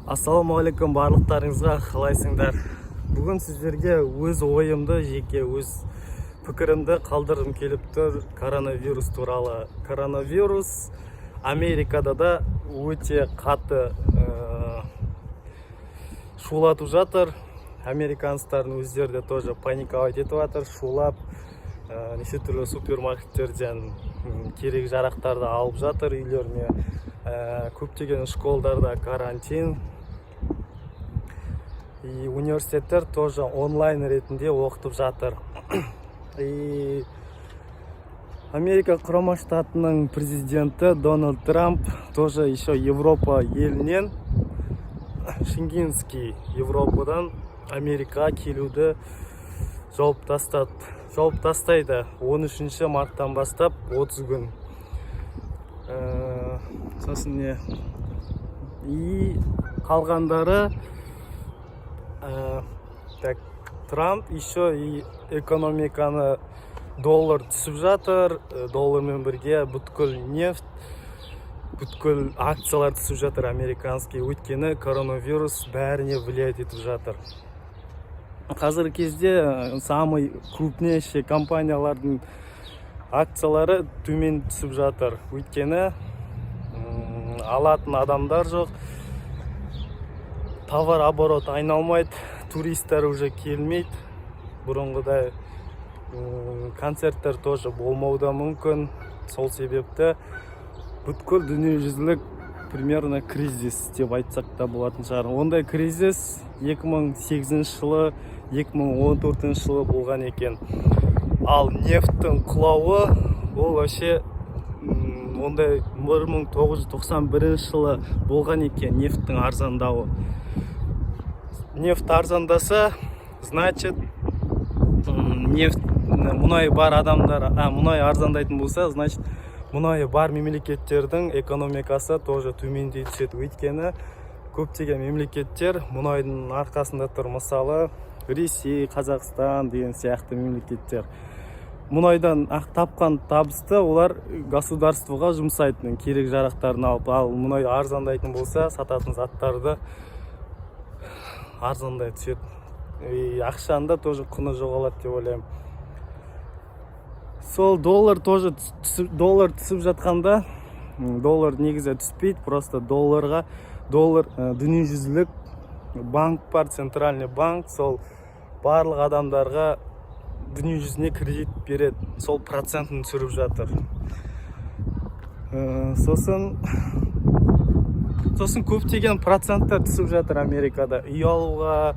Ассалаумағалейкум барлықтарыңызға, қалайсыңдар? Бүгін сіздерге өз ойымды, жеке өз пікірімді қалдырғым келіп тұр коронавирус туралы. Коронавирус Америкада да өте қатты шулатып жатыр. Американецтардың өздері де тоже паниковать етіп жатыр, шулап неше түрлі супермаркеттерден керек жарақтарды алып жатыр үйлеріне. Көптеген школдарда карантин, и университеттер тоже онлайн ретінде оқытып жатыр. И Америка Құрама Штатының президенті Дональд Трамп тоже еще Европа елінен, Шенгенский Европадан Америкаға келуді жауып тастайды 13 марттан бастап 30 күн. Сосын не? И қалғандары Трамп еще и экономиканы доллар түсіп жатыр, доллармен бірге бүткіл нефть, бүткіл акциялар түсіп жатыр американский, өйткені коронавирус бәріне влиять етіп жатыр. Қазіргі кезде самый крупнейший компаниялардың акциялары төмен түсіп жатыр, өйткені алатын адамдар жоқ, товар оборот айналмайды, туристер уже келмейді, бұрынғыдай концерттер тоже болмауда мүмкін. Сол себепті бүткіл дүниежүзілік примерно кризис деп айтсақ та болатын шығар. Ондай кризис 2008 жылы, 2014 жылы болған екен. Ал нефттің құлауы ол вообще ондай 1991 жылы болған екен, нефттің арзандауы. Нефт арзандаса, значит, мұнай бар адамдар, мұнай арзандайтын болса, значит, мұнайы бар мемлекеттердің экономикасы тоже төмендей түседі. Өйткені көптеген мемлекеттер мұнайдың арқасында тұр. Мысалы, Ресей, Қазақстан деген сияқты мемлекеттер. Мұнайдан тапқан табысты олар государствоға жұмсайтын, керек жарақтарын алып. Ал мұнай арзандайтын болса, сататын заттарды арзандай түседі. Ақшанда тоже құны жоғалады деп ойлаймын. Сол доллар түсіп жатқанда, доллар негізі түспейді, просто доллар дүниежүзілік банк бар, центральный банк, сол барлық адамдарға дүниежүзіне кредит береді, сол процентін түсіріп жатыр. Сосын көптеген проценттер түсіп жатыр Америкада. Үй алуға,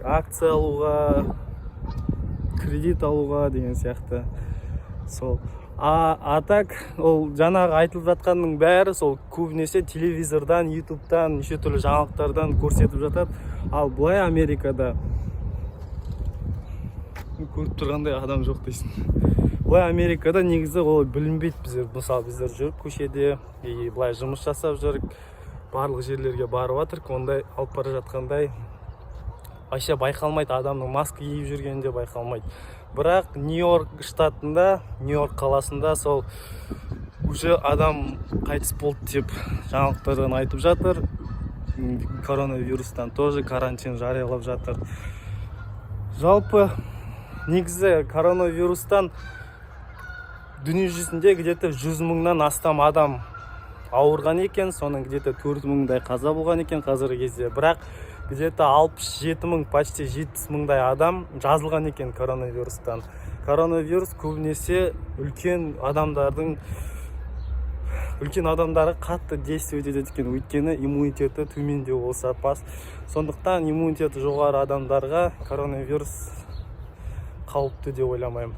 акция алуға, кредит алуға деген сияқты. Так, ол жаңағы айтылып жатқанның бәрі сол көбінесе телевизордан, ютубтан, неше түрлі жаңалықтардан көрсетіп жатады. Ал былай Америкада көріп тұрғандай адам жоқ дейсің. Былай Америкада негізі ол білінбейді біздер. Мысалы, біздер жүріп көшеде, былай жұмыс жасап жүріп, барлық жерлерге барып жатырық, ондай алып бара жатқандай вообще байқалмайды, адамның маска киіп жүргенде байқалмайды. Бірақ Нью-Йорк штатында, Нью-Йорк қаласында сол уже адам қайтыс болды деп жаңалықтардан айтып жатыр. Коронавирустан тоже карантин жариялап жатыр. Жалпы негізі коронавирустан дүниежүзінде где-то 100 мыңнан астам адам ауырған екен, соның где-то 4 мыңдай қаза болған екен қазіргі кезде. Бірақ где-то 67 мың, почти 70 мыңдай адам жазылған екен коронавирустан. Коронавирус көбінесе үлкен адамдарға қатты действие етеді екен, өйткені иммунитеті төмендеу болса пас. Сондықтан иммунитеті жоғары адамдарға коронавирус қауіпті деп ойламаймын.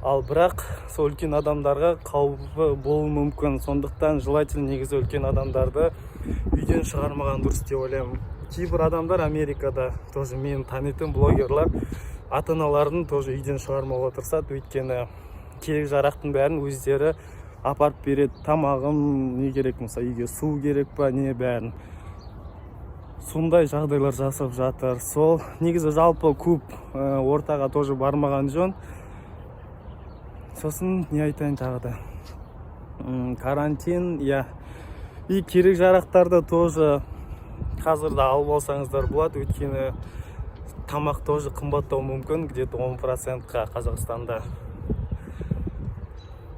Ал бірақ сол үлкен адамдарға қауіпі болуы мүмкін. Сондықтан желательно негізі үлкен адамдарды үйден шығармаған дұрыс деп ойлаймын. Кейбір адамдар Америкада, тоже мен танитын блогерлар, ата-аналарын тоже үйден шығармауға тырысады, өйткені керек жарақтың бәрін өздері апарып береді. Тамағым не керек, мысалы, үйге су керек па, не бәрін. Сондай жағдайлар жасап жатыр. Сол негізі жалпы көп ортаға тоже бармаған жөн. Сосын не айтайын тағы да. Карантин, И керек жарақтарды тоже қазірде алып алсаңыздар болады, өйткені тамақ тоже қымбаттау мүмкін, где-то 10%-қа Қазақстанда.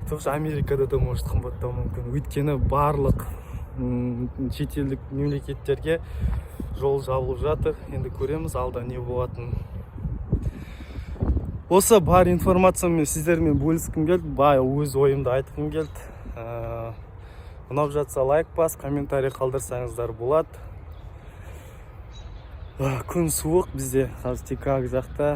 Тоже Америкада да может қымбаттау мүмкін, өйткені барлық шетелдік мемлекеттерге жол жабылып жатыр. Енді көреміз алда не болатынын. Осы бар информациямен сіздермен бөліскім келді, өз ойымды айтқым келді. Ұнап жатса лайк бас, комментарий қалдырсаңыздар болады. Күн суық бізде, қазір Чикаго жақта.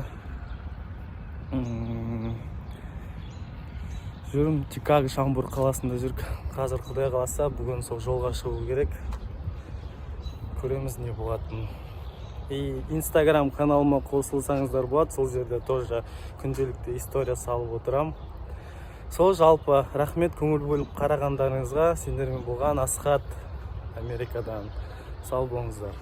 Жүрім Чикаго Шамбур қаласында жүрік. Қазір Құдай қаласа бүгін сол жолға шығу керек. Көреміз не болатынын. И Instagram каналыма қосылсаңыздар болады, сол жерде тоже күнделікті история салып отырам. Сол жалпы рахмет көңіл бөліп қарағандарыңызға. Сендермен болған Асхат Америкадан. Сау болыңыздар.